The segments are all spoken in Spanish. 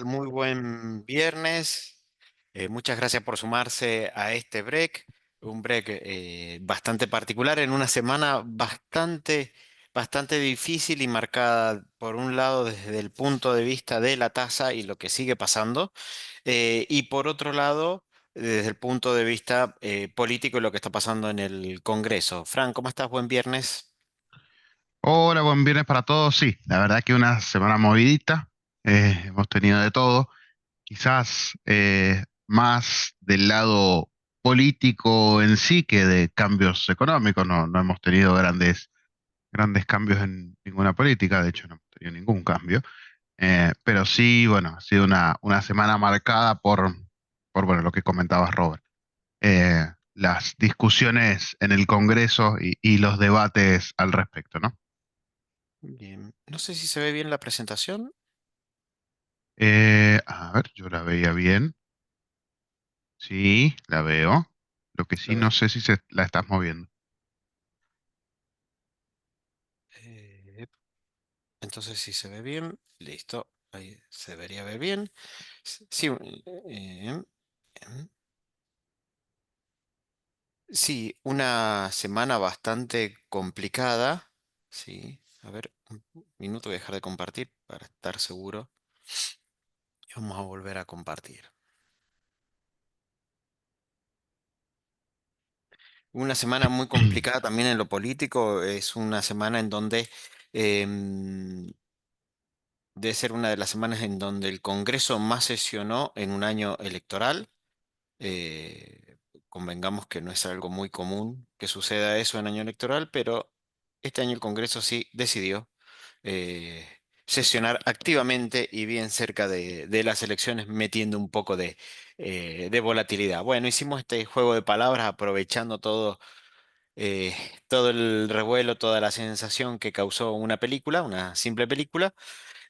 Muy buen viernes. Muchas gracias por sumarse a este break. Un break bastante particular en una semana bastante difícil y marcada, por un lado, desde el punto de vista de la tasa y lo que sigue pasando, y por otro lado, desde el punto de vista político y lo que está pasando en el Congreso. Fran, ¿cómo estás? Buen viernes. Hola, buen viernes para todos. Sí, la verdad que una semana movidita. Hemos tenido de todo. Quizás más del lado político en sí que de cambios económicos. No hemos tenido grandes cambios en ninguna política. De hecho, no hemos tenido ningún cambio. Pero sí, bueno, ha sido una semana marcada por bueno, lo que comentabas, Robert. Las discusiones en el Congreso y los debates al respecto, ¿no? Bien. No sé si se ve bien la presentación. A ver, yo la veía bien. Sí, la veo. Lo que A sí no ver. sé si la estás moviendo. Eh, entonces, si se ve bien, listo. Ahí se debería ver bien. Sí, em, sí, una semana bastante complicada. Sí, a ver, un minuto voy a dejar de compartir para estar seguro. Y vamos a volver a compartir. Una semana muy complicada también en lo político. Es una semana en donde em, debe ser una de las semanas en donde el Congreso más sesionó en un año electoral. Eh, Convengamos que no es algo muy común que suceda eso en año electoral, pero este año el Congreso sí decidió eh, sesionar activamente y bien cerca de las elecciones, metiendo un poco de volatilidad. Bueno, hicimos este juego de palabras aprovechando todo el revuelo, toda la sensación que causó una película, una simple película,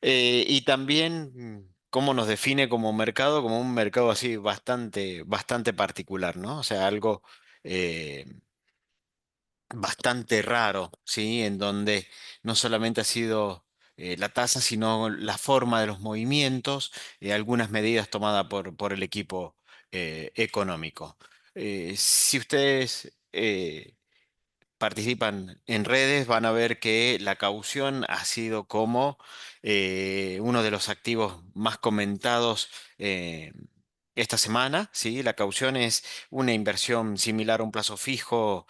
y también cómo nos define como mercado, como un mercado así bastante particular, ¿no? O sea, algo eh, bastante raro, ¿sí? En donde no solamente ha sido la tasa, sino la forma de los movimientos, algunas medidas tomadas por el equipo económico. Si ustedes participan en redes, van a ver que la caución ha sido como uno de los activos más comentados esta semana, ¿sí? La caución es una inversión similar a un plazo fijo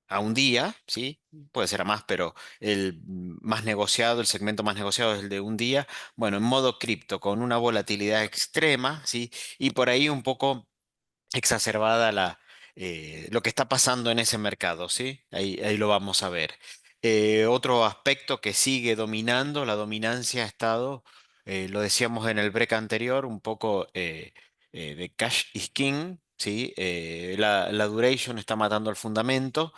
a un día, ¿sí? Puede ser a más, pero el más negociado, el segmento más negociado es el de un día. Bueno, en modo cripto, con una volatilidad extrema, ¿sí? Y por ahí un poco exacerbada lo que está pasando en ese mercado, ¿sí? Ahí lo vamos a ver. Otro aspecto que sigue dominando, la dominancia ha estado, lo decíamos en el break anterior, un poco de cash is king, ¿sí? La duration está matando el fundamento,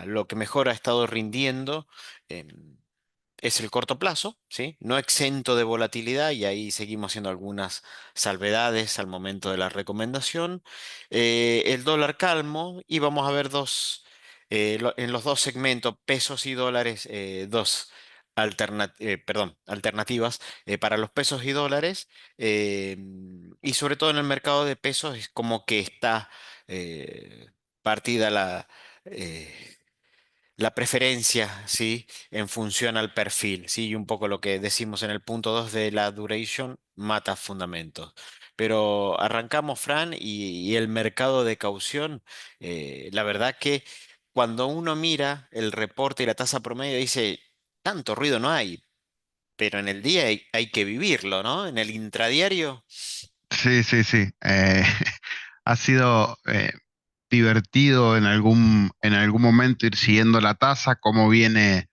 lo que mejor ha estado rindiendo. em, es el corto plazo, ¿sí? No exento de volatilidad y ahí seguimos haciendo algunas salvedades al momento de la recomendación. El dólar calmo y vamos a ver en los dos segmentos, pesos y dólares, alternativas para los pesos y dólares, eh, y sobre todo en el mercado de pesos es como que está partida eh, la preferencia, ¿sí? En función al perfil, ¿sí? Y un poco lo que decimos en el punto 2 de la duration mata fundamentos. Pero arrancamos, Fran, y el mercado de caución, la verdad que cuando uno mira el reporte y la tasa promedio dice, tanto ruido no hay, pero en el día hay que vivirlo, ¿no? En el intradiario. Sí, sí, sí. Ha sido divertido en algún momento ir siguiendo la tasa, cómo viene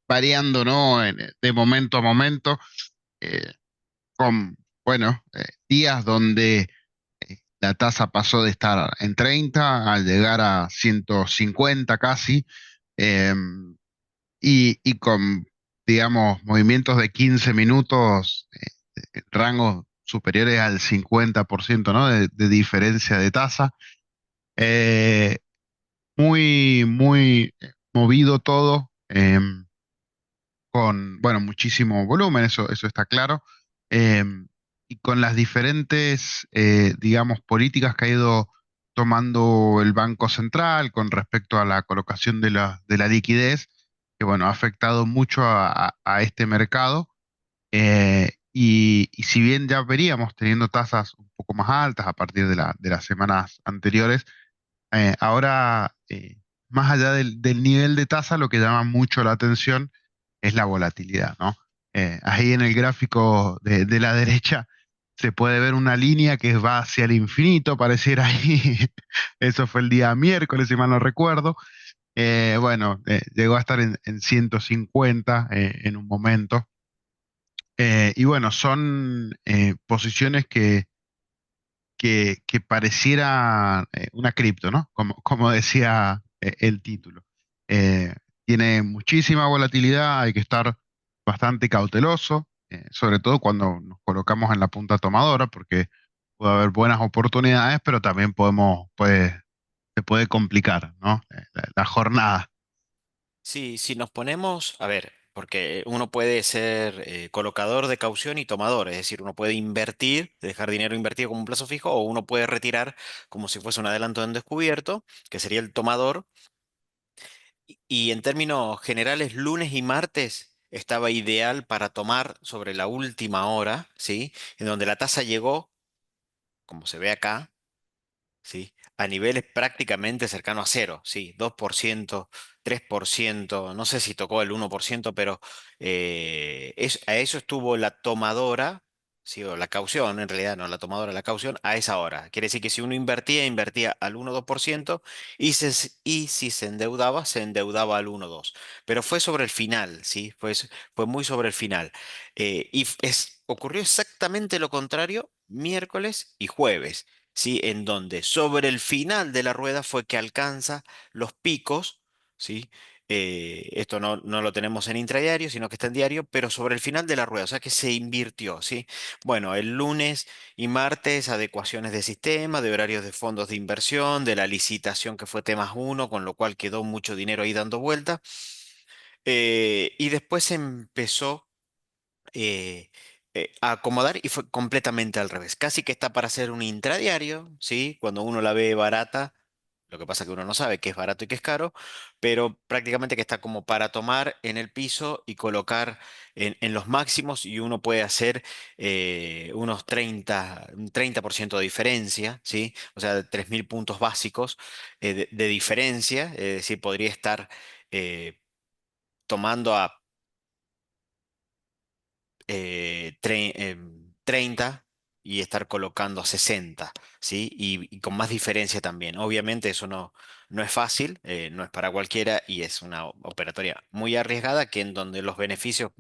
variando, ¿no? De momento a momento, eh, con, bueno, días donde la tasa pasó de estar en 30 al llegar a 150 casi, eh, y con, digamos, movimientos de 15 minutos, rangos superiores al 50%, ¿no? De diferencia de tasa. Eh, muy movido todo. con, bueno, muchísimo volumen, eso está claro, eh, y con las diferentes, digamos, políticas que ha ido tomando el Banco Central con respecto a la colocación de la liquidez, que bueno, ha afectado mucho a este mercado. Y si bien ya veríamos teniendo tasas un poco más altas a partir de las semanas anteriores, ahora, más allá del nivel de tasa, lo que llama mucho la atención es la volatilidad, ¿no? Ahí en el gráfico de la derecha se puede ver una línea que va hacia el infinito, pareciera ahí. Eso fue el día miércoles, si mal no recuerdo. Bueno, llegó a estar en 150 en un momento. Y bueno, son posiciones que pareciera una cripto, ¿no? Como decía el título. Eh, Tiene muchísima volatilidad, hay que estar bastante cauteloso, sobre todo cuando nos colocamos en la punta tomadora, porque puede haber buenas oportunidades, pero también se puede complicar, ¿no? La jornada. Sí, si nos ponemos, a ver, porque uno puede ser colocador de caución y tomador, es decir, uno puede invertir, dejar dinero invertido como un plazo fijo, o uno puede retirar como si fuese un adelanto en descubierto, que sería el tomador. Y en términos generales, lunes y martes estaba ideal para tomar sobre la última hora, ¿sí? En donde la tasa llegó, como se ve acá, ¿sí? A niveles prácticamente cercanos a cero, ¿sí? 2%, 3%, no sé si tocó el 1%, pero a eso estuvo la tomadora, ¿sí? O la caución, en realidad, no la tomadora, la caución, a esa hora. Quiere decir que si uno invertía, invertía al 1 o 2%, y si se endeudaba al 1 o 2. Pero fue sobre el final, ¿sí? Fue muy sobre el final. Ocurrió exactamente lo contrario miércoles y jueves. ¿Sí? En donde sobre el final de la rueda fue que alcanza los picos, ¿sí? Esto no lo tenemos en intradiario, sino que está en diario, pero sobre el final de la rueda, o sea que se invirtió, ¿sí? Bueno, el lunes y martes, adecuaciones de sistema, de horarios de fondos de inversión, de la licitación que fue T+1, con lo cual quedó mucho dinero ahí dando vuelta. Y después empezó eh, a acomodar y fue completamente al revés. Casi que está para hacer un intradiario, ¿sí? Cuando uno la ve barata, lo que pasa es que uno no sabe qué es barato y qué es caro, pero prácticamente que está como para tomar en el piso y colocar en los máximos y uno puede hacer un 30% de diferencia, ¿sí? O sea, 3.000 puntos básicos de diferencia, es decir, podría estar tomando a 30 y estar colocando a 60, ¿sí? Y con más diferencia también. Obviamente eso no es fácil, no es para cualquiera y es una operatoria muy arriesgada que en donde los beneficios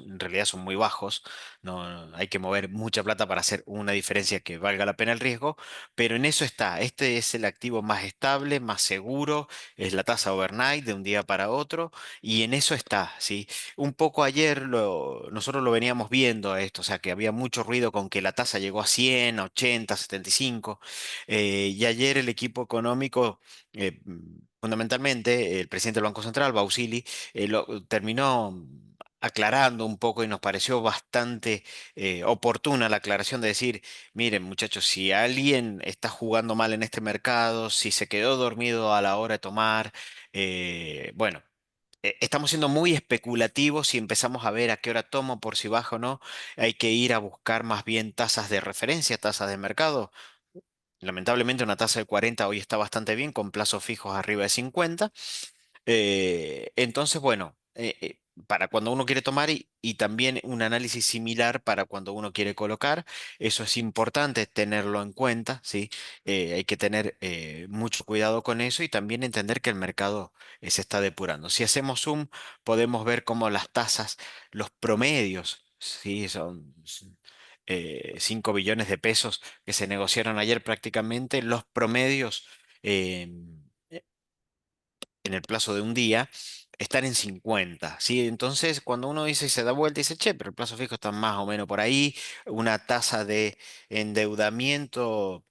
en realidad son muy bajos. No hay que mover mucha plata para hacer una diferencia que valga la pena el riesgo, pero en eso está. Este es el activo más estable, más seguro, es la tasa overnight de un día para otro y en eso está, ¿sí? Un poco ayer nosotros lo veníamos viendo a esto, o sea que había mucho ruido con que la tasa llegó a 100, a 80, 75, y ayer el equipo económico, fundamentalmente el presidente del Banco Central, Bausili, lo terminó aclarando un poco y nos pareció bastante oportuna la aclaración de decir, miren muchachos, si alguien está jugando mal en este mercado, si se quedó dormido a la hora de tomar, bueno, estamos siendo muy especulativos y empezamos a ver a qué hora tomo, por si bajo o no. Hay que ir a buscar más bien tasas de referencia, tasas de mercado. Lamentablemente una tasa de 40 hoy está bastante bien, con plazos fijos arriba de 50. Entonces, bueno, para cuando uno quiere tomar y también un análisis similar para cuando uno quiere colocar, eso es importante tenerlo en cuenta, ¿sí? Hay que tener mucho cuidado con eso y también entender que el mercado se está depurando. Si hacemos zoom, podemos ver cómo las tasas, los promedios, ¿sí? Son 5 billones de pesos que se negociaron ayer prácticamente, los promedios. En el plazo de un día, están en 50, ¿sí? Entonces, cuando uno dice, se da vuelta y dice, che, pero el plazo fijo está más o menos por ahí, una tasa de endeudamiento,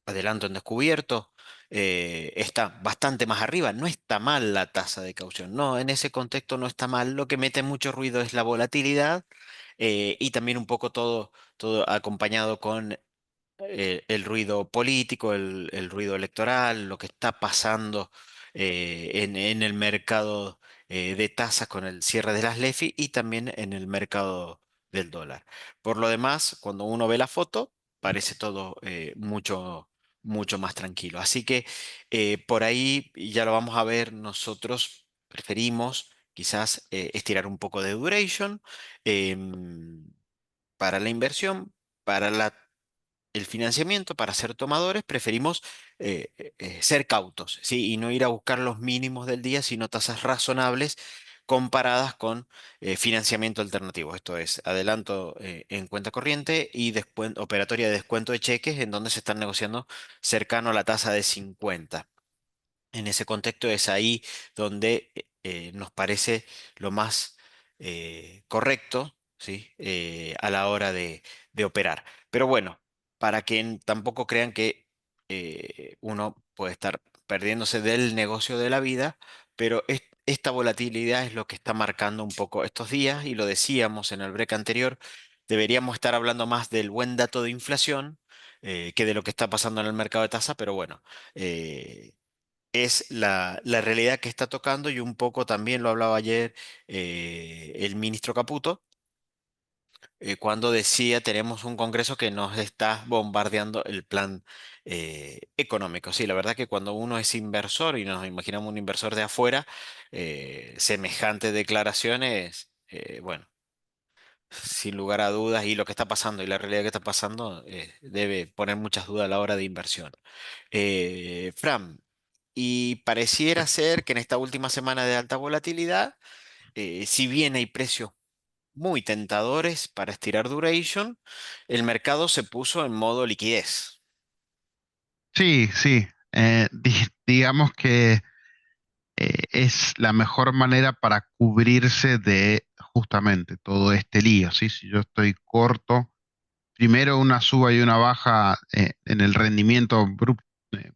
adelanto en descubierto, está bastante más arriba. No está mal la tasa de caución. No, en ese contexto no está mal. Lo que mete mucho ruido es la volatilidad y también un poco todo acompañado con el ruido político, el ruido electoral, lo que está pasando en el mercado de tasas con el cierre de las LEFI y también en el mercado del dólar. Por lo demás, cuando uno ve la foto, parece todo mucho más tranquilo. Así que por ahí ya lo vamos a ver, nosotros preferimos quizás estirar un poco de duration para la inversión. Para el financiamiento para ser tomadores, preferimos ser cautos, ¿sí? Y no ir a buscar los mínimos del día, sino tasas razonables comparadas con financiamiento alternativo. Esto es, adelanto en cuenta corriente y operatoria de descuento de cheques, en donde se están negociando cercano a la tasa de 50. En ese contexto es ahí donde nos parece lo más correcto, ¿sí? A la hora de operar. Pero bueno, para que tampoco crean que uno puede estar perdiéndose del negocio de la vida, pero esta volatilidad es lo que está marcando un poco estos días y lo decíamos en el break anterior, deberíamos estar hablando más del buen dato de inflación que de lo que está pasando en el mercado de tasa, pero bueno. Es la realidad que está tocando y un poco también lo hablaba ayer el ministro Caputo, cuando decía tenemos un Congreso que nos está bombardeando el plan económico. Sí, la verdad que cuando uno es inversor y nos imaginamos un inversor de afuera, semejantes declaraciones, bueno, sin lugar a dudas y lo que está pasando y la realidad que está pasando debe poner muchas dudas a la hora de inversión. Fran, y pareciera ser que en esta última semana de alta volatilidad, si bien hay precios muy tentadores para estirar duration, el mercado se puso en modo liquidez. Sí, sí. Digamos que es la mejor manera para cubrirse de justamente todo este lío, ¿sí? Si yo estoy corto, primero una suba y una baja en el rendimiento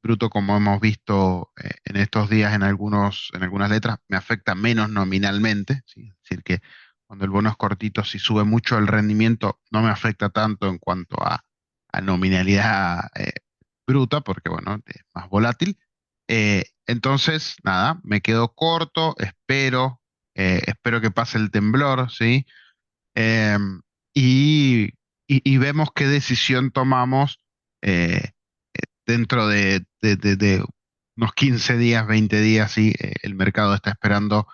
bruto, como hemos visto en estos días en algunas letras, me afecta menos nominalmente, ¿sí? Es decir, que cuando el bono es cortito, si sube mucho el rendimiento, no me afecta tanto en cuanto a nominalidad bruta, porque bueno, es más volátil. Entonces, nada, me quedo corto, espero que pase el temblor, ¿sí? Em, y, y vemos qué decisión tomamos eh, dentro de unos 15 días, 20 días, ¿sí? El mercado está esperando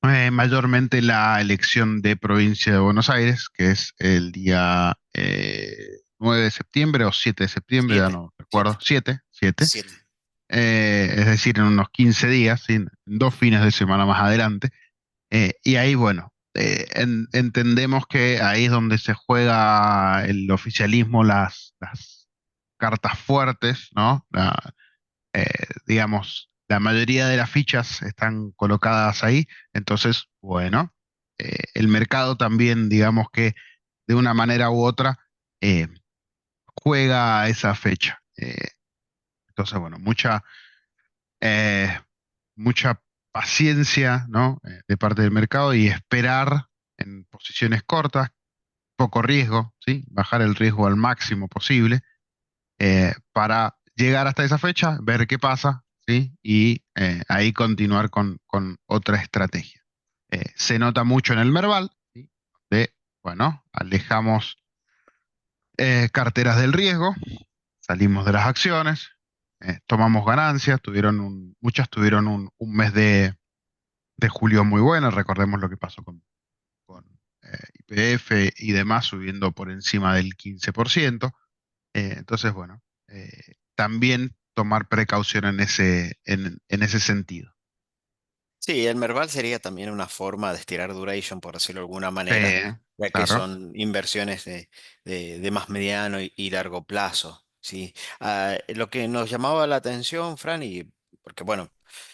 mayormente la elección de provincia de Buenos Aires, que es el día 9 de septiembre o 7 de septiembre, ya Siete, no recuerdo, siete, 7 siete. es decir, en unos 15 días, ¿sí? En 2 fines de semana más adelante. Y ahí, bueno, entendemos que ahí es donde se juega el oficialismo, las cartas fuertes, ¿no? Digamos, la mayoría de las fichas están colocadas ahí. Entonces, bueno, el mercado también, digamos que de una manera u otra, eh, juega a esa fecha. Entonces, bueno, eh, mucha paciencia, ¿no? De parte del mercado y esperar en posiciones cortas, poco riesgo, ¿sí? Bajar el riesgo al máximo posible para llegar hasta esa fecha, ver qué pasa, ¿sí? Y ahí continuar con otra estrategia. Se nota mucho en el Merval, ¿sí? De, bueno, alejamos carteras del riesgo, salimos de las acciones, tomamos ganancias, muchas tuvieron un mes de julio muy bueno, recordemos lo que pasó con YPF y demás subiendo por encima del 15%. Entonces, bueno, también tomar precaución en ese sentido. Sí, el Merval sería también una forma de estirar duration, por decirlo de alguna Sí, manera, ya que claro. son inversiones de más mediano y largo plazo, ¿sí? Ah, lo que nos llamaba la atención, Fran, y porque bueno,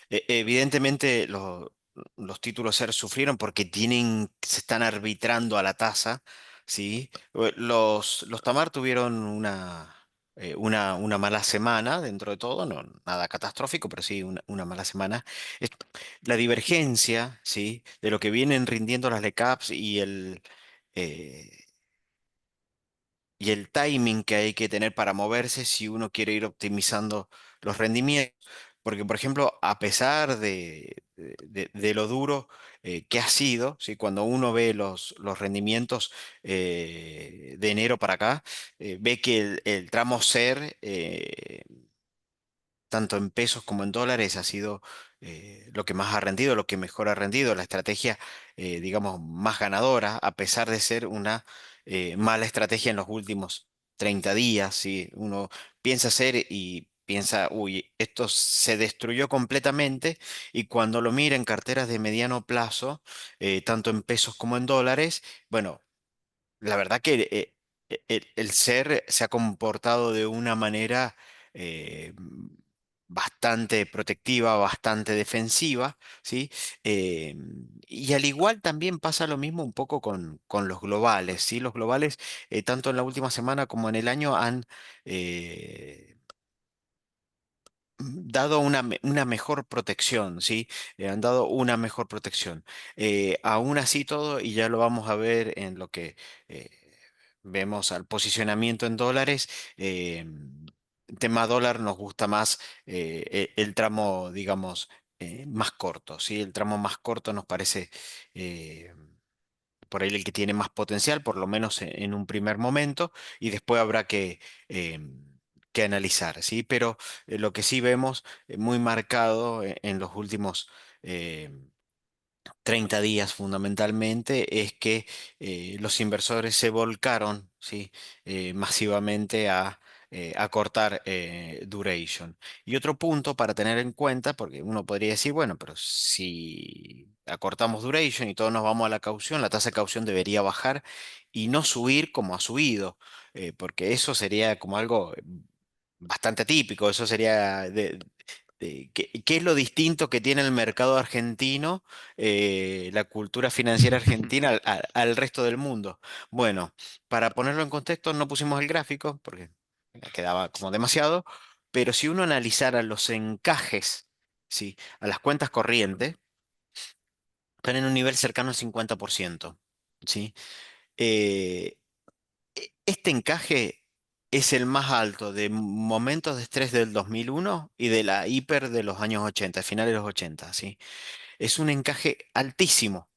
evidentemente los títulos SER sufrieron porque se están arbitrando a la tasa, ¿sí? Los Tamar tuvieron una mala semana dentro de todo, no nada catastrófico, pero sí una mala semana. Es- la divergencia, ¿sí? De lo que vienen rindiendo las LECAPs eh, y el timing que hay que tener para moverse si uno quiere ir optimizando los rendimientos. Porque, por ejemplo, a pesar de lo duro que ha sido, ¿sí? Cuando uno ve los rendimientos de enero para acá, ve que el tramo SER tanto en pesos como en dólares, ha sido lo que más ha rendido, lo que mejor ha rendido, la estrategia, digamos, más ganadora, a pesar de ser una mala estrategia en los últimos 30 días. Si uno piensa hacer y piensa, uy, esto se destruyó completamente, y cuando lo mira en carteras de mediano plazo, tanto en pesos como en dólares, bueno, la verdad que el ser se ha comportado de una manera bastante protectiva, bastante defensiva, ¿sí? Eh, y al igual también pasa lo mismo un poco con los globales, ¿sí? Los globales, tanto en la última semana como en el año, han eh, dado una mejor protección, ¿sí? Han dado una mejor protección. Aún así todo, y ya lo vamos a ver en lo que eh, vemos al posicionamiento en dólares, tema dólar nos gusta más el tramo, digamos, más corto, ¿sí? El tramo más corto nos parece eh, por ahí el que tiene más potencial, por lo menos en un primer momento, y después habrá que analizar, ¿sí? Pero lo que sí vemos muy marcado en los últimos eh, 30 días fundamentalmente es que los inversores se volcaron, ¿sí? Masivamente a cortar duration. Y otro punto para tener en cuenta, porque uno podría decir, bueno, pero si acortamos duration y todos nos vamos a la caución, la tasa de caución debería bajar y no subir como ha subido, porque eso sería como algo bastante atípico, eso sería ¿qué es lo distinto que tiene el mercado argentino, la cultura financiera argentina al resto del mundo? Bueno, para ponerlo en contexto, no pusimos el gráfico porque quedaba como demasiado, pero si uno analizara los encajes, ¿sí? A las cuentas corrientes, están en un nivel cercano al 50%, ¿sí? Eh, este encaje es el más alto de momentos de estrés del 2001 y de la hiper de los años 80, finales de los 80, ¿sí? Es un encaje altísimo,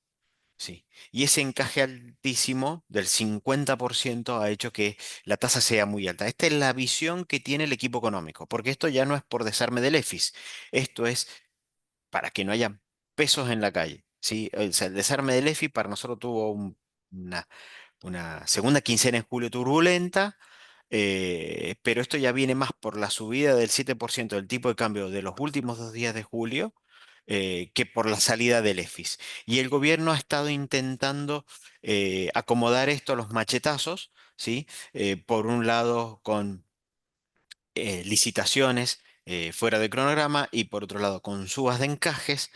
¿sí? Y ese encaje altísimo del 50% ha hecho que la tasa sea muy alta. Esta es la visión que tiene el equipo económico, porque esto ya no es por desarme del EFIS, esto es para que no haya pesos en la calle, ¿sí? O sea, el desarme del EFI para nosotros tuvo una segunda quincena en julio turbulenta, pero esto ya viene más por la subida del 7% del tipo de cambio de los últimos 2 días de julio, que por la salida del EFIS. Y el gobierno ha estado intentando acomodar esto a los machetazos, ¿sí? Por un lado con licitaciones fuera de cronograma, y por otro lado con subas de encajes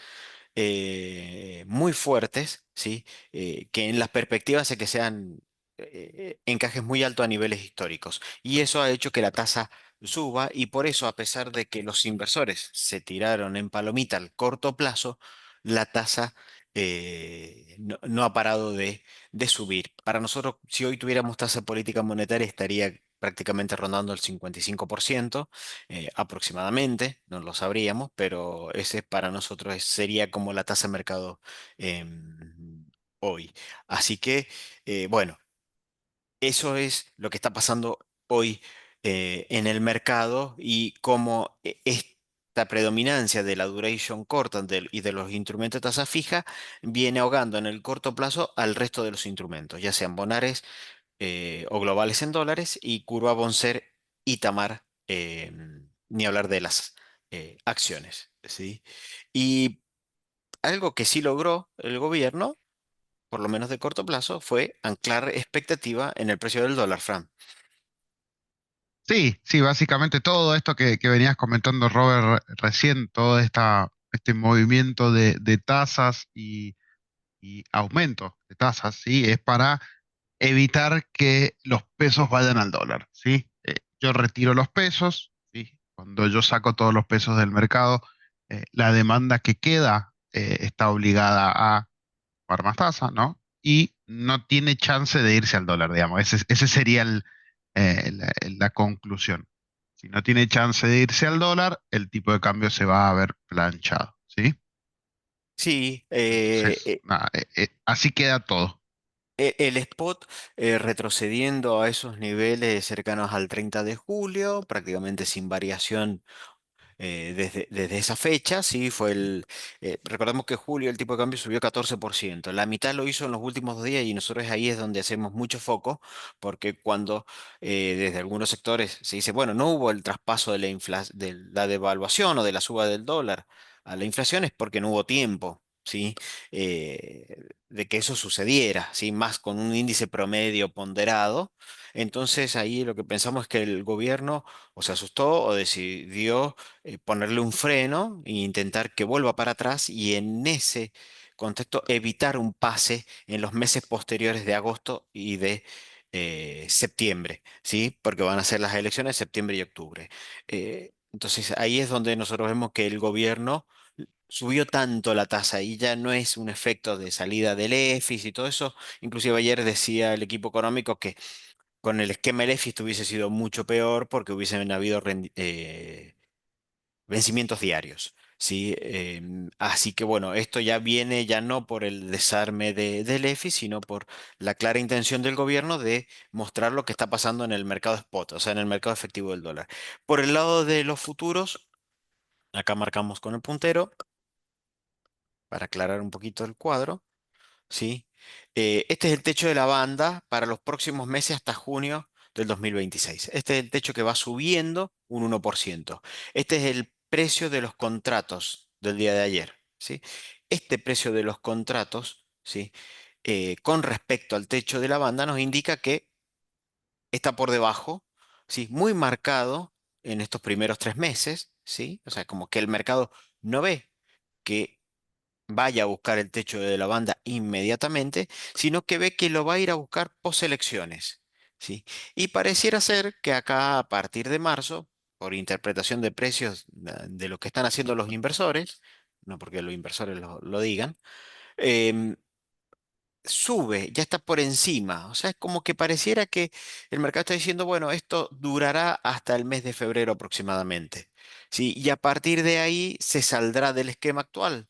muy fuertes, ¿sí? Que en las perspectivas de que sean encajes muy altos a niveles históricos. Y eso ha hecho que la tasa suba, y por eso, a pesar de que los inversores se tiraron en palomita al corto plazo, la tasa no ha parado de subir. Para nosotros, si hoy tuviéramos tasa política monetaria, estaría prácticamente rondando el 55%, aproximadamente, no lo sabríamos, pero ese para nosotros sería como la tasa de mercado hoy. Así que, bueno, eso es lo que está pasando hoy en el mercado, y cómo esta predominancia de la duration corta y de los instrumentos de tasa fija viene ahogando en el corto plazo al resto de los instrumentos, ya sean bonares o globales en dólares, y curva Bonser y Tamar, ni hablar de las acciones, ¿sí? Y algo que sí logró el gobierno, por lo menos de corto plazo, fue anclar expectativa en el precio del dólar, Fran. Sí, sí, básicamente todo esto que venías comentando, Robert, recién, todo este movimiento de tasas y aumento de tasas, ¿sí? Es para evitar que los pesos vayan al dólar, ¿sí? yo retiro los pesos, ¿sí? Cuando yo saco todos los pesos del mercado, la demanda que queda está obligada a pagar más tasa, ¿no? Y no tiene chance de irse al dólar, digamos. Ese sería la conclusión. Si no tiene chance de irse al dólar, el tipo de cambio se va a ver planchado, ¿sí? Sí, Entonces, nada, así queda todo. el spot retrocediendo a esos niveles cercanos al 30 de julio, prácticamente sin variación desde esa fecha, sí, recordemos que julio el tipo de cambio subió 14%, la mitad lo hizo en los últimos 2 días y nosotros ahí es donde hacemos mucho foco, porque cuando desde algunos sectores se dice, bueno, no hubo el traspaso de la devaluación o de la suba del dólar a la inflación es porque no hubo tiempo. ¿Sí? De que eso sucediera, ¿sí? Más con un índice promedio ponderado. Entonces ahí lo que pensamos es que el gobierno o se asustó o decidió ponerle un freno e intentar que vuelva para atrás y en ese contexto evitar un pase en los meses posteriores de agosto y de septiembre, ¿sí? Porque van a ser las elecciones de septiembre y octubre. Entonces ahí es donde nosotros vemos que el gobierno subió tanto la tasa y ya no es un efecto de salida del EFIS y todo eso. Inclusive ayer decía el equipo económico que con el esquema del EFIS hubiese sido mucho peor porque hubiesen habido vencimientos diarios. ¿Sí? Así que bueno, esto ya viene ya no por el desarme del EFI, sino por la clara intención del gobierno de mostrar lo que está pasando en el mercado spot, o sea, en el mercado efectivo del dólar. Por el lado de los futuros, acá marcamos con el puntero para aclarar un poquito el cuadro. ¿Sí? Este es el techo de la banda para los próximos meses hasta junio del 2026. Este es el techo que va subiendo un 1%. Este es el precio de los contratos del día de ayer. ¿Sí? Este precio de los contratos, ¿sí? Con respecto al techo de la banda nos indica que está por debajo, ¿sí? Muy marcado en estos primeros 3 meses. ¿Sí? O sea, como que el mercado no ve que vaya a buscar el techo de la banda inmediatamente, sino que ve que lo va a ir a buscar poselecciones, ¿sí? Y pareciera ser que acá a partir de marzo, por interpretación de precios de lo que están haciendo los inversores, no porque los inversores lo digan, em, sube, ya está por encima. O sea, es como que pareciera que el mercado está diciendo, bueno, esto durará hasta el mes de febrero aproximadamente. ¿Sí? Y a partir de ahí se saldrá del esquema actual.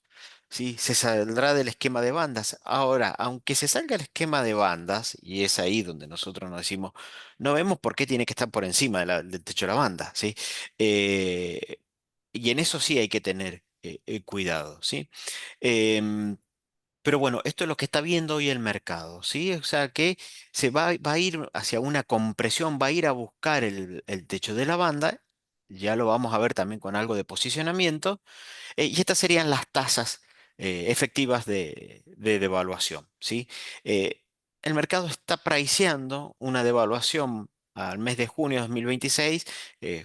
¿Sí? Se saldrá del esquema de bandas. Ahora, aunque se salga el esquema de bandas, y es ahí donde nosotros nos decimos, no vemos por qué tiene que estar por encima del techo de la banda. ¿Sí? Eh, y en eso sí hay que tener cuidado. ¿Sí? Em, pero bueno, esto es lo que está viendo hoy el mercado, ¿sí? O sea que va a ir hacia una compresión, va a ir a buscar el techo de la banda, ya lo vamos a ver también con algo de posicionamiento, y estas serían las tasas efectivas de devaluación, ¿sí? El mercado está priceando una devaluación al mes de junio de 2026,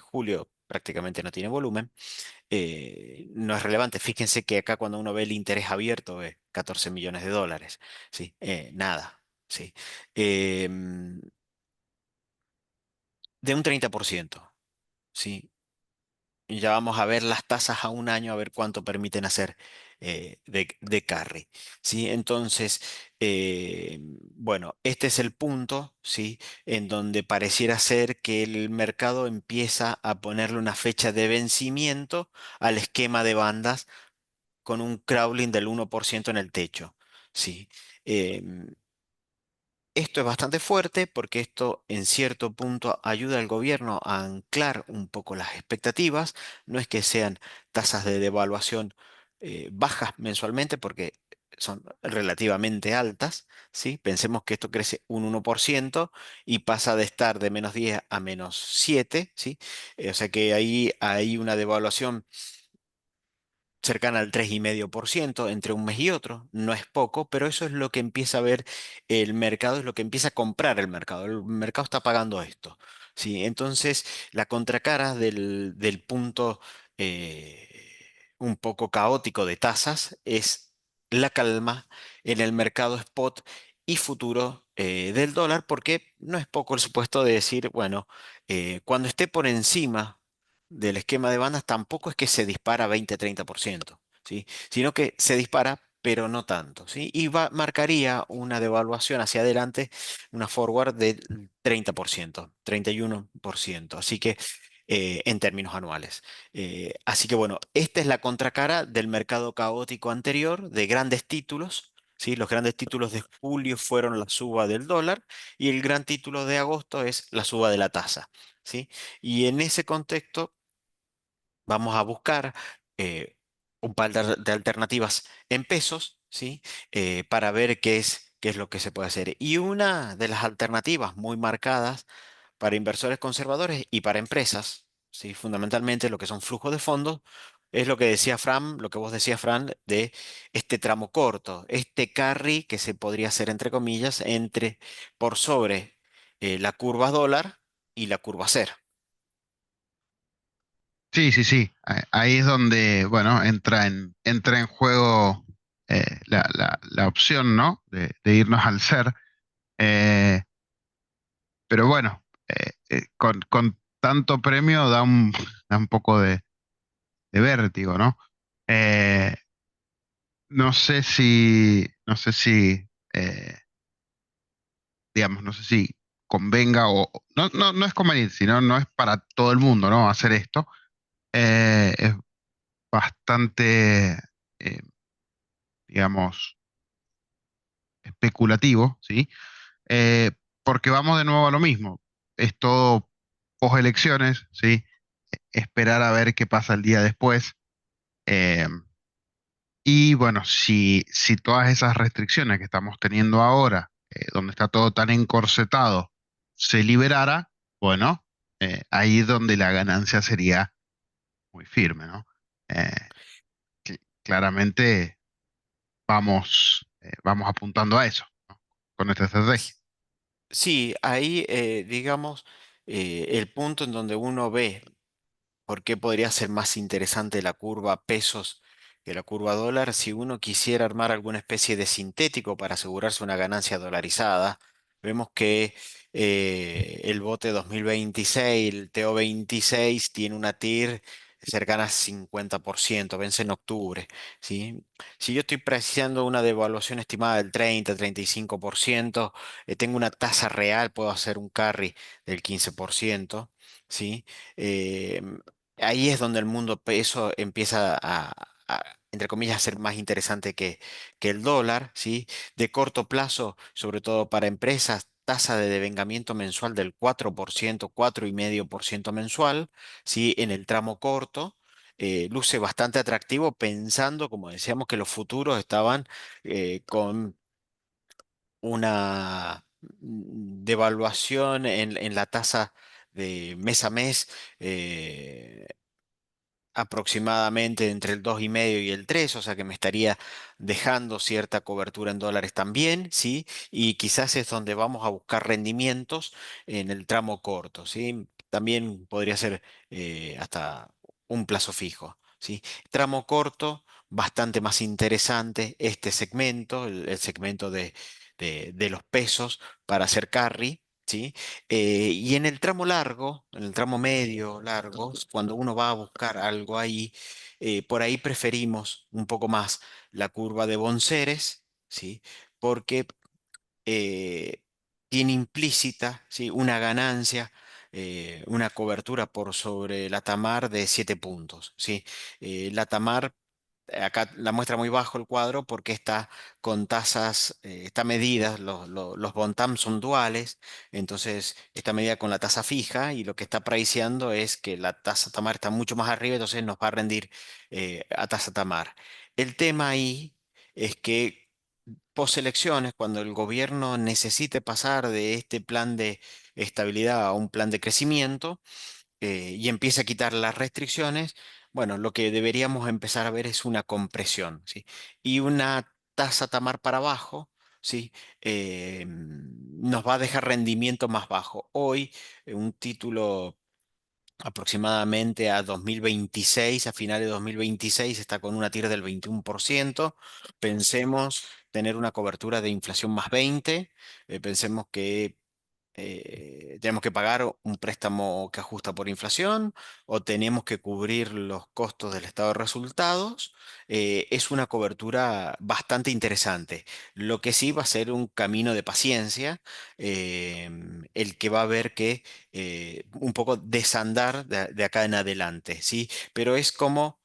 julio prácticamente no tiene volumen, no es relevante. Fíjense que acá cuando uno ve el interés abierto es 14 millones de dólares. ¿Sí? Nada. ¿Sí? Em, de un 30%. ¿Sí? Y ya vamos a ver las tasas a un año, a ver cuánto permiten hacer de carry. ¿Sí? Entonces, bueno, este es el punto, ¿sí? En donde pareciera ser que el mercado empieza a ponerle una fecha de vencimiento al esquema de bandas con un crawling del 1% en el techo. ¿Sí? Em, Esto es bastante fuerte porque esto en cierto punto ayuda al gobierno a anclar un poco las expectativas. No es que sean tasas de devaluación bajas mensualmente porque son relativamente altas. ¿Sí? Pensemos que esto crece un 1% y pasa de estar de -10 a -7. ¿Sí? O sea que ahí hay una devaluación cercana al 3,5% entre un mes y otro. No es poco, pero eso es lo que empieza a ver el mercado, es lo que empieza a comprar el mercado. El mercado está pagando esto. ¿Sí? Entonces, la contracara del punto eh, un poco caótico de tasas es la calma en el mercado spot y futuro del dólar, porque no es poco el supuesto de decir, bueno, cuando esté por encima del esquema de bandas, tampoco es que se dispara 20-30%, ¿sí? Sino que se dispara, pero no tanto, ¿sí? Y marcaría una devaluación hacia adelante, una forward del 30%, 31%. Así que en términos anuales. Así que bueno, esta es la contracara del mercado caótico anterior de grandes títulos. ¿Sí? Los grandes títulos de julio fueron la suba del dólar y el gran título de agosto es la suba de la tasa. ¿Sí? Y en ese contexto vamos a buscar eh, un par de alternativas en pesos, ¿sí? Para ver qué es lo que se puede hacer. Y una de las alternativas muy marcadas para inversores conservadores y para empresas, ¿sí? Fundamentalmente lo que son flujos de fondos, es lo que decía Fran, lo que vos decías, Fran, de este tramo corto, este carry que se podría hacer, entre comillas, por sobre la curva dólar y la curva cero. Sí, sí, sí. Ahí es donde, bueno, entra en juego la opción, ¿no? De irnos al ser. Eh, pero bueno, con tanto premio da un poco de vértigo, ¿no? Eh, no sé si, digamos, no sé si convenga no, no, no es conveniente, sino no es para todo el mundo, ¿no? Hacer esto. Es bastante, eh, digamos, especulativo, ¿sí? Eh, Porque vamos de nuevo a lo mismo. Es todo post-elecciones, ¿sí? Esperar a ver qué pasa el día después. Eh, y bueno, si todas esas restricciones que estamos teniendo ahora, donde está todo tan encorsetado, se liberara, bueno, ahí es donde la ganancia sería muy firme, ¿no? Eh, Claramente vamos apuntando a eso, ¿no? Con esta estrategia. Sí, ahí digamos el punto en donde uno ve por qué podría ser más interesante la curva pesos que la curva dólar si uno quisiera armar alguna especie de sintético para asegurarse una ganancia dolarizada. Vemos que el bote 2026, el TO26, tiene una TIR cercana a 50%, vence en octubre, ¿sí? Si yo estoy preciando una devaluación estimada del 30-35%, tengo una tasa real, puedo hacer un carry del 15%. ¿Sí? Eh, Ahí es donde el mundo peso empieza entre comillas, a ser más interesante que el dólar, ¿sí? De corto plazo, sobre todo para empresas, tasa de devengamiento mensual del 4%, 4,5% mensual, ¿sí? En el tramo corto. Luce bastante atractivo pensando, como decíamos, que los futuros estaban con una devaluación en la tasa de mes a mes, aproximadamente entre el 2,5 y el 3, o sea que me estaría dejando cierta cobertura en dólares también, ¿sí? Y quizás es donde vamos a buscar rendimientos en el tramo corto, ¿sí? También podría ser hasta un plazo fijo, ¿sí? Tramo corto, bastante más interesante este segmento, el segmento de los pesos para hacer carry. ¿Sí? Y en el tramo largo, en el tramo medio largo, cuando uno va a buscar algo ahí, por ahí preferimos un poco más la curva de Bonceres, ¿sí? Porque eh, tiene implícita, ¿sí? Una ganancia, una cobertura por sobre la Tamar de 7 puntos, ¿sí? La Tamar acá la muestra muy bajo el cuadro porque está con tasas, está medida, los Bontam son duales, entonces está medida con la tasa fija y lo que está priceando es que la tasa Tamar está mucho más arriba, entonces nos va a rendir a tasa Tamar. El tema ahí es que poselecciones, cuando el gobierno necesite pasar de este plan de estabilidad a un plan de crecimiento, y empieza a quitar las restricciones, bueno, lo que deberíamos empezar a ver es una compresión, ¿sí? Y una tasa tamar para abajo, ¿sí? Nos va a dejar rendimiento más bajo. Hoy, un título aproximadamente a 2026, a finales de 2026, está con una TIR del 21%. Pensemos tener una cobertura de inflación más 20. Pensemos que tenemos que pagar un préstamo que ajusta por inflación o tenemos que cubrir los costos del estado de resultados. Es una cobertura bastante interesante. Lo que sí va a ser un camino de paciencia, eh, el que va a haber que un poco desandar de acá en adelante, ¿sí? Pero es como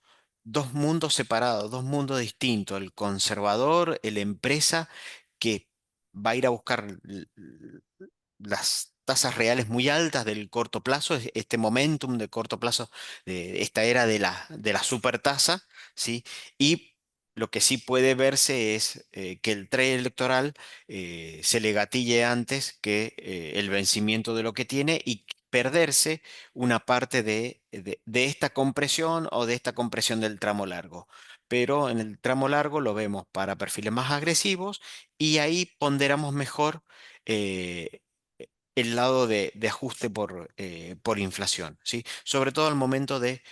dos mundos separados, dos mundos distintos, el conservador, el empresa que va a ir a buscar las tasas reales muy altas del corto plazo, este momentum de corto plazo, de esta era de la supertasa, ¿sí? Y lo que sí puede verse es que el trade electoral se le gatille antes que el vencimiento de lo que tiene y perderse una parte de esta compresión o de esta compresión del tramo largo. Pero en el tramo largo lo vemos para perfiles más agresivos y ahí ponderamos mejor eh, el lado de ajuste por inflación, ¿sí? Sobre todo al momento de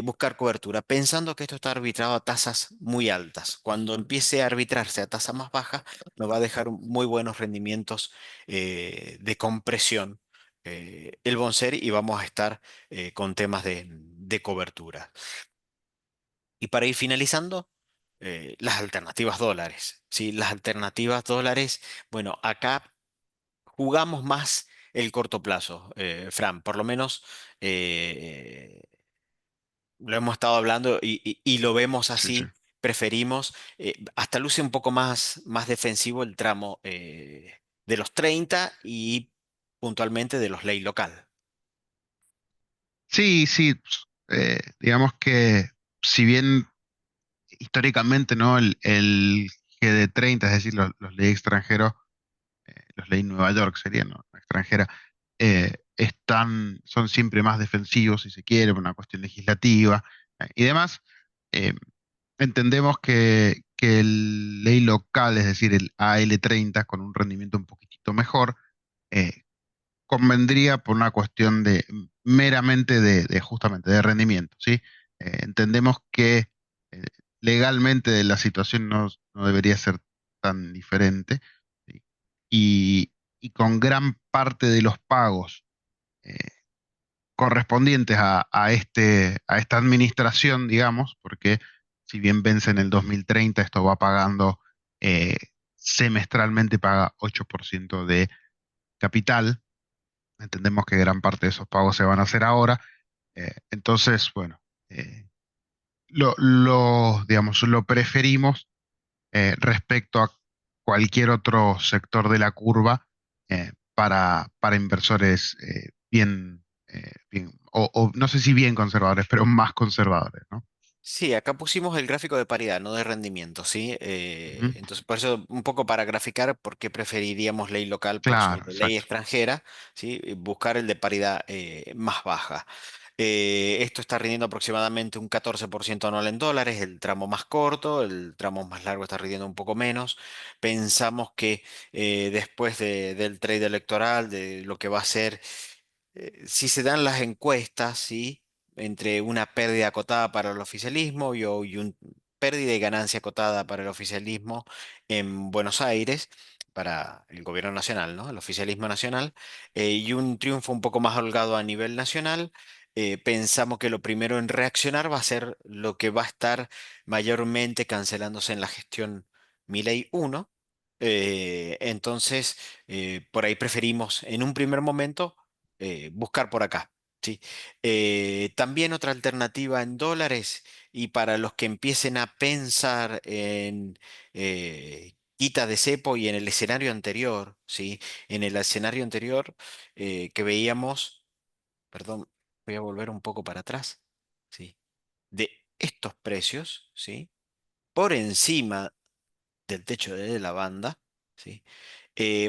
buscar cobertura, pensando que esto está arbitrado a tasas muy altas. Cuando empiece a arbitrarse a tasas más bajas, nos va a dejar muy buenos rendimientos de compresión el Bonser y vamos a estar con temas de cobertura. Y para ir finalizando, las alternativas dólares, ¿sí? Las alternativas dólares, bueno, acá jugamos más el corto plazo, Fran, por lo menos eh, lo hemos estado hablando y lo vemos Sí, sí. así, preferimos, hasta luce un poco más defensivo el tramo de los 30 y puntualmente de los ley local. Sí, sí, digamos que si bien históricamente, ¿no? El GD30, es decir, los leyes extranjeros, los leyes Nueva York serían, ¿no? Extranjera, son siempre más defensivos, si se quiere, por una cuestión legislativa y demás. Eh, Entendemos que el ley local, es decir, el AL30, con un rendimiento un poquitito mejor, eh, convendría por una cuestión de meramente de justamente de rendimiento, ¿sí? Entendemos que eh, legalmente la situación no debería ser tan diferente, ¿sí? Y con gran parte de los pagos eh, correspondientes a esta administración, digamos, porque si bien vence en el 2030, esto va pagando eh, semestralmente, paga 8% de capital. Entendemos que gran parte de esos pagos se van a hacer ahora. Entonces, bueno, eh, digamos, lo preferimos respecto a cualquier otro sector de la curva para inversores bien, o no sé si bien conservadores, pero más conservadores, ¿no? Sí, acá pusimos el gráfico de paridad, no de rendimiento, ¿sí? Ujú. Entonces, por eso, un poco para graficar por qué preferiríamos ley local por Claro, sobre ley exacto. extranjera, ¿sí? Y buscar el de paridad más baja. Esto está rindiendo aproximadamente un 14% anual en dólares, el tramo más corto, el tramo más largo está rindiendo un poco menos. Pensamos que después del trade electoral, de lo que va a ser si se dan las encuestas, ¿sí? Entre una pérdida acotada para el oficialismo y un pérdida y ganancia acotada para el oficialismo en Buenos Aires, para el gobierno nacional, ¿no? El oficialismo nacional, y un triunfo un poco más holgado a nivel nacional. Pensamos que lo primero en reaccionar va a ser lo que va a estar mayormente cancelándose en la gestión Milei 1. Entonces, por ahí preferimos en un primer momento buscar por acá. ¿Sí? También otra alternativa en dólares y para los que empiecen a pensar en quita de cepo y en el escenario anterior, ¿sí? En el escenario anterior que veíamos, perdón, voy a volver un poco para atrás, ¿sí? De estos precios, ¿sí? Por encima del techo de la banda, ¿sí?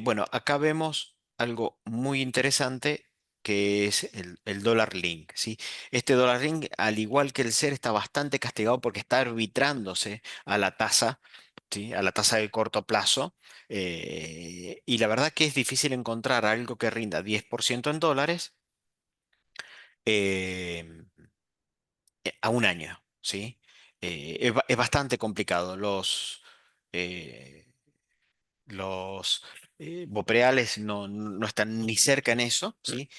Bueno, acá vemos algo muy interesante que es el dólar link, ¿sí? Este dólar link, al igual que el SER, está bastante castigado porque está arbitrándose a la tasa, ¿sí? A la tasa de corto plazo. Y la verdad que es difícil encontrar algo que rinda 10% en dólares eh, a un año, ¿sí? Es bastante complicado. Eh, Los Bopreales no están ni cerca en eso, ¿sí?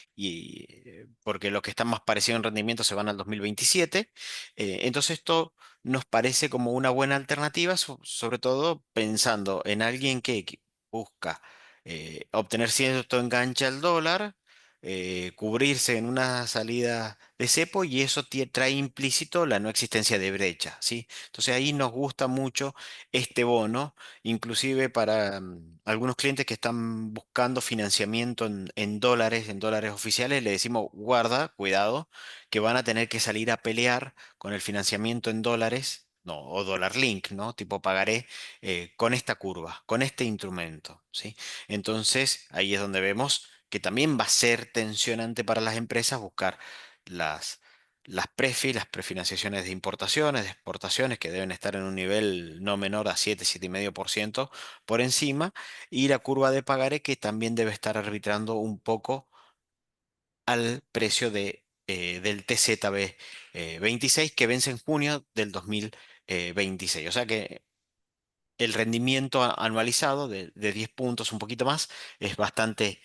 Porque los que están más parecidos en rendimiento se van al 2027. Entonces esto nos parece como una buena alternativa, sobre todo pensando en alguien que busca obtener cierto enganche al dólar, cubrirse en una salida de cepo y eso trae implícito la no existencia de brecha, ¿sí? Entonces ahí nos gusta mucho este bono inclusive para algunos clientes que están buscando financiamiento en dólares oficiales, le decimos, guarda, cuidado, que van a tener que salir a pelear con el financiamiento en dólares, no, o dólar link, ¿no? Tipo pagaré, con esta curva, con este instrumento, ¿sí? Entonces, ahí es donde vemos que también va a ser tensionante para las empresas buscar las... las prefinanciaciones de importaciones, de exportaciones, que deben estar en un nivel no menor a 7,5% por encima, y la curva de pagaré que también debe estar arbitrando un poco al precio del TZB 26 que vence en junio del 2026. O sea que el rendimiento anualizado de 10 puntos, un poquito más, es bastante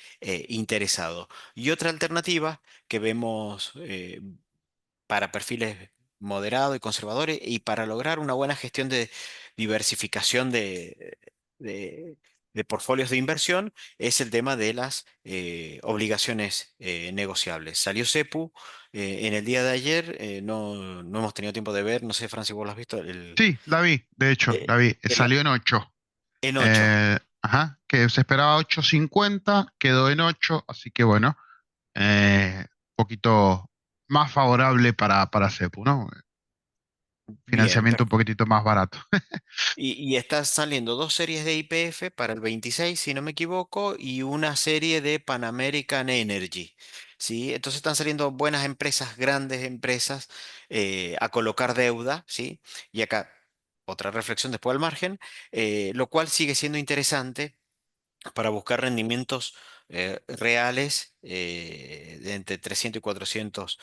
interesado. Y otra alternativa que vemos para perfiles moderados y conservadores y para lograr una buena gestión de diversificación de- de portfolios de inversión es el tema de las obligaciones negociables. Salió CEPU en el día de ayer, no hemos tenido tiempo de ver, no sé, Francis, vos lo has visto, Sí, la vi, de hecho, eh, la vi. el- Salió en 8. en 8. Ajá, que se esperaba 8.50, quedó en 8, así que bueno, un poquito más favorable para Cepu, ¿no? Bien, Financiamiento un poquitito más barato. y está saliendo dos series de YPF para el 26, si no me equivoco, y una serie de Pan American Energy. ¿Sí? Entonces están saliendo buenas empresas, grandes empresas, a colocar deuda, ¿sí? Y acá otra reflexión después al margen, lo cual sigue siendo interesante para buscar rendimientos reales de entre 300 y 400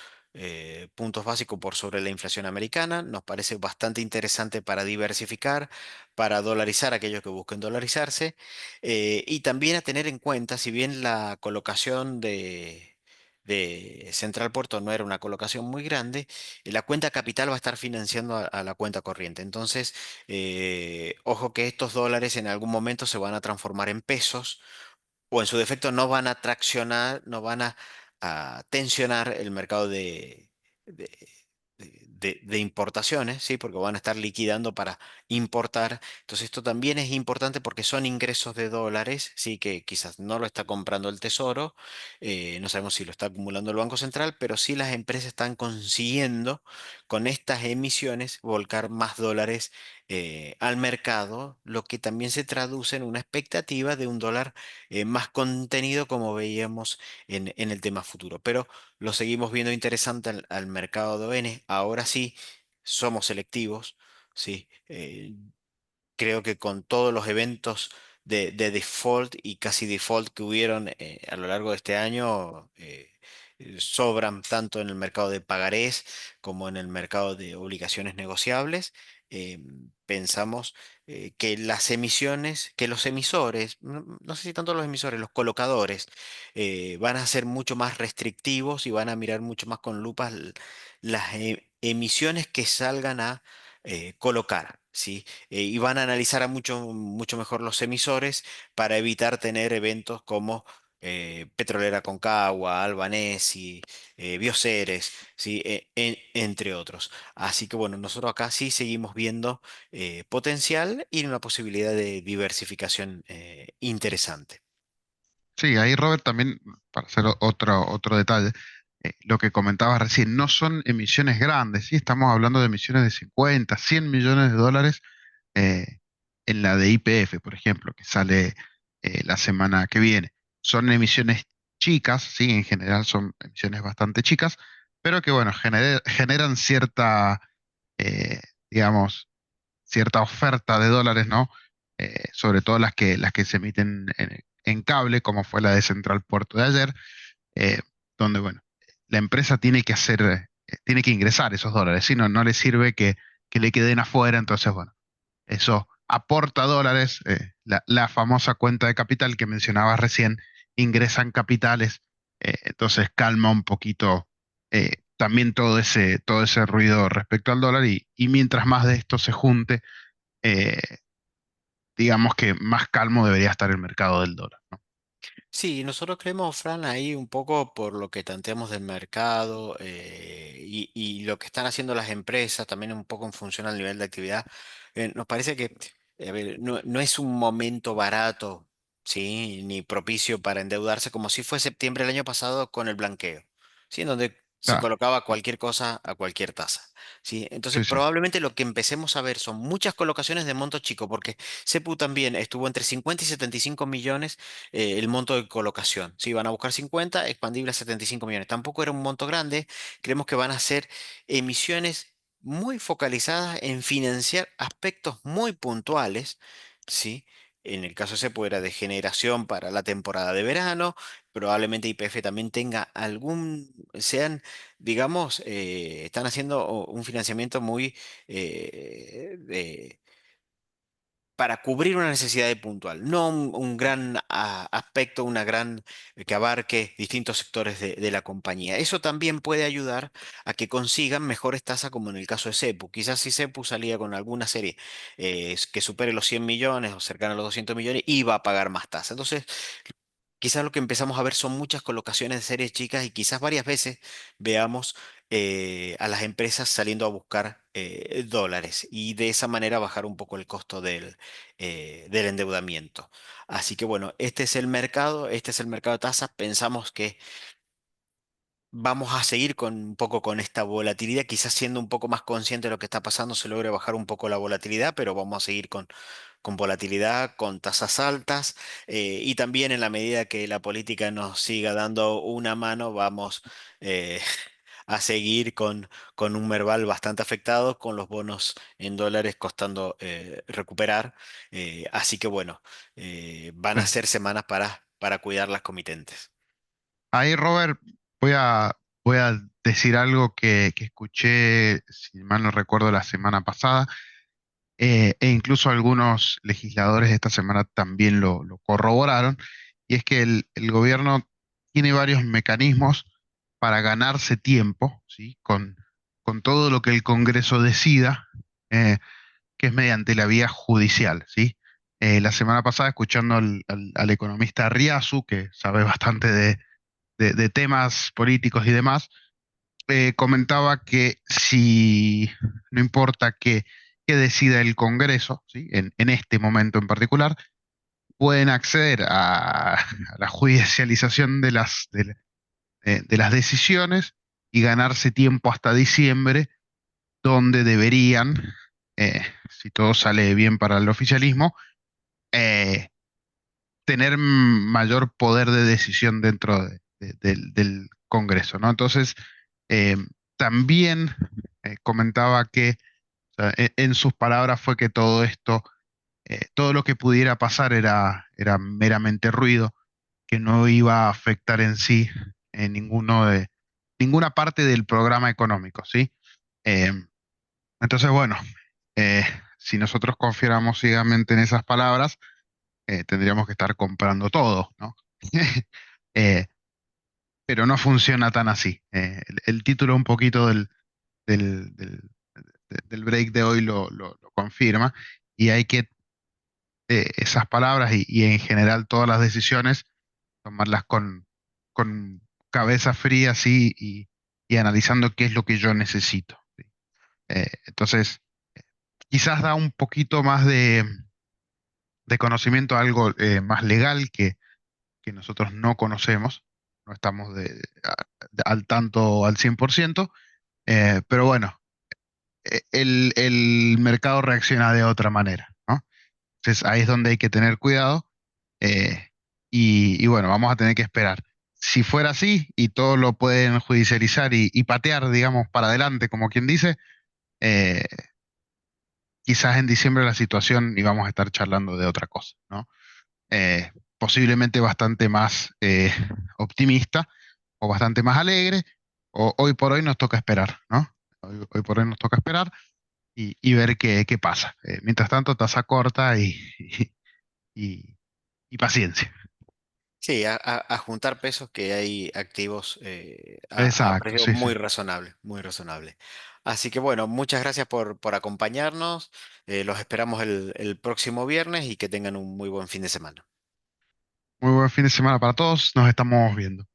puntos básicos por sobre la inflación americana. Nos parece bastante interesante para diversificar, para dolarizar a aquellos que busquen dolarizarse y también a tener en cuenta, si bien la colocación de Central Puerto no era una colocación muy grande, la cuenta capital va a estar financiando a la cuenta corriente. Entonces, ojo que estos dólares en algún momento se van a transformar en pesos o en su defecto no van a traccionar, no van a tensionar el mercado de, de importaciones, ¿sí? Porque van a estar liquidando para importar. Entonces esto también es importante porque son ingresos de dólares, ¿sí? Que quizás no lo está comprando el Tesoro, no sabemos si lo está acumulando el Banco Central, pero sí las empresas están consiguiendo con estas emisiones volcar más dólares al mercado, lo que también se traduce en una expectativa de un dólar más contenido como veíamos en el tema futuro. Pero lo seguimos viendo interesante al mercado de ON. Ahora sí, somos selectivos, ¿sí? Creo que con todos los eventos de default y casi default que hubieron a lo largo de este año, sobran tanto en el mercado de pagarés como en el mercado de obligaciones negociables. Eh, Pensamos que las emisiones, que los emisores, no sé si tanto los emisores, los colocadores, van a ser mucho más restrictivos y van a mirar mucho más con lupas las emisiones que salgan a colocar, ¿sí? Y van a analizar a mucho mejor los emisores para evitar tener eventos como Petrolera Concagua, Albanesi, Bioceres, ¿sí? Entre otros. Así que bueno, nosotros acá sí seguimos viendo potencial y una posibilidad de diversificación interesante. Sí, ahí Robert también, para hacer otro detalle, lo que comentabas recién, no son emisiones grandes, ¿sí? Estamos hablando de emisiones de 50, 100 millones de dólares eh, en la de YPF, por ejemplo, que sale la semana que viene. Son emisiones chicas, sí, en general son emisiones bastante chicas, pero que bueno, generan cierta, eh, digamos, cierta oferta de dólares, ¿no? Sobre todo las que se emiten en cable, como fue la de Central Puerto de ayer, eh, donde, bueno, la empresa tiene que ingresar esos dólares, si no, no le sirve que le queden afuera, entonces, bueno, eso aporta dólares, la famosa cuenta de capital que mencionabas recién, ingresan capitales, entonces calma un poquito también todo ese ruido respecto al dólar y mientras más de esto se junte, eh, digamos que más calmo debería estar el mercado del dólar, ¿no? Sí, nosotros creemos, Fran, ahí un poco por lo que tanteamos del mercado y lo que están haciendo las empresas, también un poco en función al nivel de actividad. Nos parece que a ver, no es un momento barato, ¿sí? Ni propicio para endeudarse, como si fue septiembre del año pasado con el blanqueo, ¿sí? En donde se Claro, colocaba cualquier cosa a cualquier tasa. ¿Sí? Entonces, sí, sí, probablemente lo que empecemos a ver son muchas colocaciones de monto chico, porque CEPU también estuvo entre 50 y 75 millones el monto de colocación. Si van a buscar 50, expandible a 75 millones. Tampoco era un monto grande. Creemos que van a ser emisiones muy focalizadas en financiar aspectos muy puntuales, ¿sí? En el caso ese era de generación para la temporada de verano. Probablemente YPF también tenga sean, digamos, están haciendo un financiamiento muy para cubrir una necesidad de puntual, no un gran aspecto, una gran que abarque distintos sectores de la compañía. Eso también puede ayudar a que consigan mejores tasas, como en el caso de CEPU. Quizás si CEPU salía con alguna serie que supere los 100 millones o cercano a los 200 millones, iba a pagar más tasa. Entonces, quizás lo que empezamos a ver son muchas colocaciones de series chicas y quizás varias veces veamos a las empresas saliendo a buscar dólares y de esa manera bajar un poco el costo del endeudamiento. Así que bueno, este es el mercado de tasas. Pensamos que vamos a seguir con un poco con esta volatilidad, quizás siendo un poco más consciente de lo que está pasando, se logre bajar un poco la volatilidad, pero vamos a seguir con volatilidad, con tasas altas, y también en la medida que la política nos siga dando una mano, vamos eh, a seguir con un Merval bastante afectado, con los bonos en dólares costando recuperar. Así que bueno, van sí. a ser semanas para cuidar las comitentes. Ahí, Robert, voy a, voy a decir algo que escuché, si mal no recuerdo, la semana pasada, e incluso algunos legisladores esta semana también lo corroboraron, y es que el gobierno tiene varios mecanismos para ganarse tiempo, ¿sí? Con todo lo que el Congreso decida, que es mediante la vía judicial, ¿sí? La semana pasada, escuchando al economista Riasu, que sabe bastante de temas políticos y demás, comentaba que si no importa que decida el Congreso, ¿sí? En este momento en particular, pueden acceder a la judicialización de las decisiones y ganarse tiempo hasta diciembre, donde deberían, si todo sale bien para el oficialismo, eh, tener mayor poder de decisión dentro del Congreso, ¿no? Entonces, eh, también comentaba que, o sea, en sus palabras fue que todo esto, todo lo que pudiera pasar era meramente ruido, que no iba a afectar en sí ninguna parte del programa económico, ¿sí? Eh, entonces, bueno, eh, si nosotros confiáramos ciegamente en esas palabras, tendríamos que estar comprando todo, ¿no? Eh, pero no funciona tan así. El título un poquito del, del- del break de hoy lo confirma y hay que esas palabras y en general todas las decisiones tomarlas con cabeza fría así y analizando qué es lo que yo necesito. ¿Sí? Entonces, quizás da un poquito más de conocimiento a algo más legal que nosotros no conocemos, no estamos al tanto al 100%, pero bueno, el mercado reacciona de otra manera, ¿no? Entonces ahí es donde hay que tener cuidado eh, y bueno, vamos a tener que esperar. Si fuera así y todo lo pueden judicializar y patear, digamos, para adelante, como quien dice, eh, quizás en diciembre la situación íbamos a estar charlando de otra cosa, ¿no? Posiblemente bastante más optimista o bastante más alegre, o hoy por hoy nos toca esperar, ¿no? Hoy por hoy nos toca esperar y ver qué pasa. Mientras tanto, tasa corta y, y paciencia. Sí, a juntar pesos que hay activos a Exacto, precio sí, sí. muy razonable, muy razonable. Así que bueno, muchas gracias por acompañarnos. Los esperamos el próximo viernes y que tengan un muy buen fin de semana. Muy buen fin de semana para todos. Nos estamos viendo.